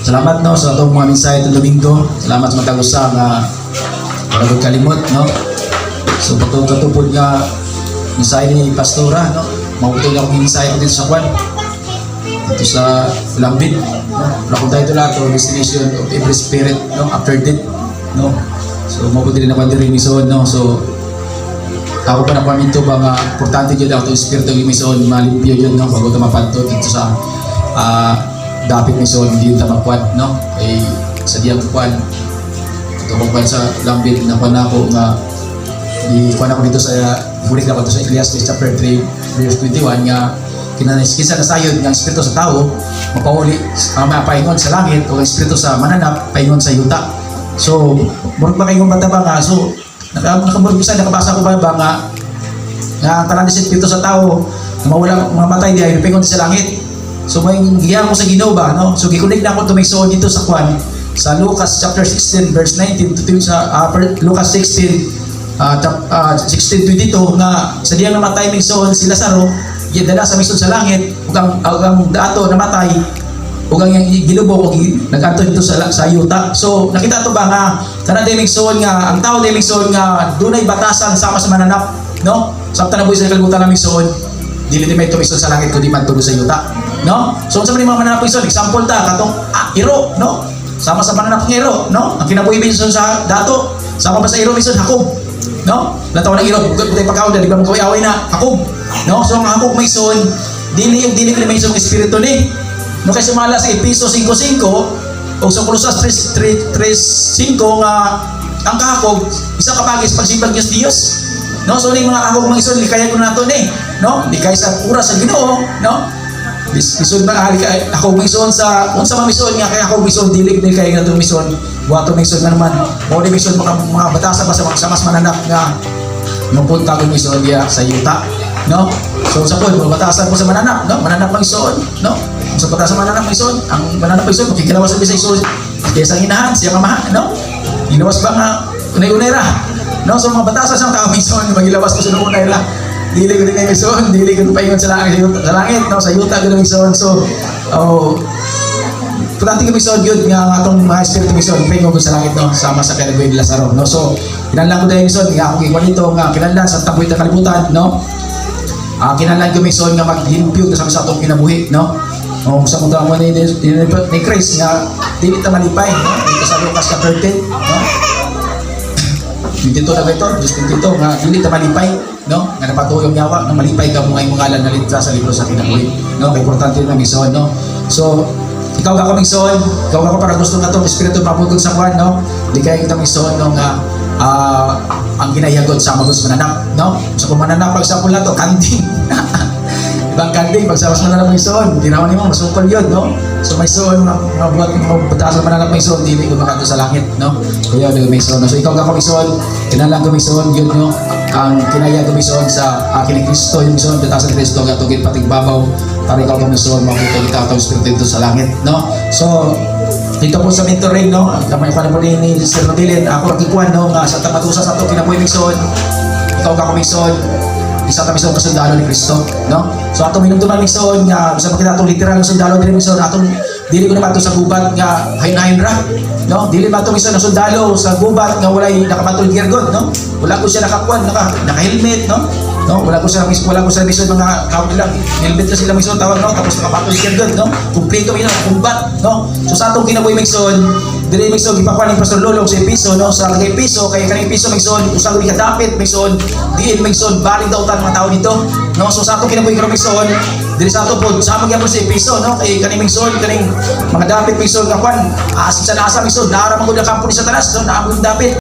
Salamat no sa atong mga mensahe itong Domingo. Salamat sa matagusa nga wala kalimot no. So patutupod nga mensahe ni Pastora no. Mabuti ako mensahe ko dito sa kwan. Dito sa Lambid no. Lakon tayo lahat to destination of every spirit no after death no. So mabuti din ako diri mison no. So ako pa napaminto ba nga importante jud ang espiritu ng mison malimpyo jud no bago ta mapadto dito sa dapit mison hindi ta makwat no ay sa diyang kwan ito kung sa Lambid na pa nako nga di kwan ako dito sa bulik ako sa Ecclesiastes chapter 3 verse 21 nga kinasa na sayod ng espiritu sa tao mapauli mapaingon sa langit o espiritu sa mananap paingon sa yuta. So murag ba kayong bata ba nga so nakabasa ko ba nga tanan ni espiritu sa tao mawala mamatay di ay pingon sa langit. So may giyan mo sa Ginoo ba no. So gikunig na ako tumayso dito sa kwan sa Lucas chapter 16 verse 19 to sa Lucas 16 16:22 nga sa diyang namatay mingson si Lazaro gidala sa mison sa langit ug ang dato namatay ug ang gilubok ug nagadto dito sa yuta. So nakita to ba nga kana day mingson nga ang tao day mingson nga dunay batasan sama sa mananap no. Samtang nabuhi sa kalibutan na mingson dili may tumiso sa langit kundi madtulo sa yuta no. So sa mga mananap mingson example ta katong iro no sama sa mananap ng iro no. Ang kinabuhi mingson sa dato sama pa sa iro mingson Hakob no. Natawa ng iro butay pagkaon di ba mo kaway na Hakob no. So ang Hakob mingson dili ko mingson espiritu ni no kay sumala sa Efeso 5:5 o sa Colosas 3:5 nga ang kahakog isa ka bagay sa pagsimbag Diyos no. So ni mga kahakog mangison likaya ko nato ni no di kay sa oras sa Ginoo no. Bisod na ali kay ako mison sa unsa man mison nga kay ako mison dili kay nga mison wato mison nga naman mo di mison mga batasa pa sa mas mananap nga mapunta ko mison dia sa yuta no. So sa pod batasan ko sa mananap no mananap mison no. Sa batasan mananap mison ang mananap mison makikilawas sa mison kaysa hinahan siya kamaha no. Ginawas ba nga unay-unay ra no. So mga batasan sa tao mison magilawas ko sa unay ra dili ko din mison dili ko paingon sa langit no sa yuta ko mison. So importante ko mison gyud nga atong mga espiritu mison paingon ko sa langit no sama sa kinabuhi ni Lazaro no. So kinahanglan ko dahil mison nga ako giwan nito nga kinahanglan sa tabuhi ta kalibutan no. Kinahanglan ko mison nga maglimpyo sa atong kinabuhi no. Sa mga mo ni Christ nga dili ta malipay no. Dito sa Lucas chapter 10 no. Dito na ba ito? Dito nga dili ta malipay no nga napatuyong yawa nga malipay ka mo ngay mga na litra sa libro sa kinabuhi no. Kay importante na mison no. So ikaw ka mison ikaw ka para gusto nga tong espiritu mapugod sa kwan no. Di kay kita mison no nga ang ginahiyagod sa magos mananap no. So kung mananap pag sa pula to kanding ibang kanding pag sa mas mananap mison ginawa nimo masukol yun no. So may son mga buhat mga batasan mananap mison dili ko makato sa langit no. Kaya dili mison no. So ikaw ka mison kinahanglan ko mison yun no. Ang kinaya ko mison sa akin ni Kristo yung mison batasan ni Kristo nga tugid patigbabaw para ikaw ka mison mabuto kita atong espiritu sa langit no. So dito po sa mentoring no kamay pa na po ni Sir Rodilin ako nagikuan no nga sa tamatusa sa ato kinabuhi mison ikaw ka mison isa ta mison kasundalo ni Kristo no. So atong minumduman mison nga bisa makita atong literal nga sundalo diri mison atong dili ko na mato sa gubat nga hayn-hayn ra no. Dili ba to mison na sundalo sa gubat nga walay nakapatul gergon no. Wala ko siya nakakuan naka-helmet no. No, wala ko sa mison mga kaon lang helmet na sila mison tawag no tapos nakapatul gergon no. Kumpleto yun kumbat no. So sa atong kinabuhi mison dili mison gipakuan ni Pastor Lolong sa Efeso no. Sa kay Efeso kay kanang Efeso mison usag ni kadapit mison diin mison balik daw tan mga tao dito no. So sa atong kinabuhi karon mison dili sa ato pod sama gyapon sa Efeso no kay kaning mison kaning mga dapit mison nga kwan asin sa nasa mison naara man gud ang kampo ni Satanas no naamong dapit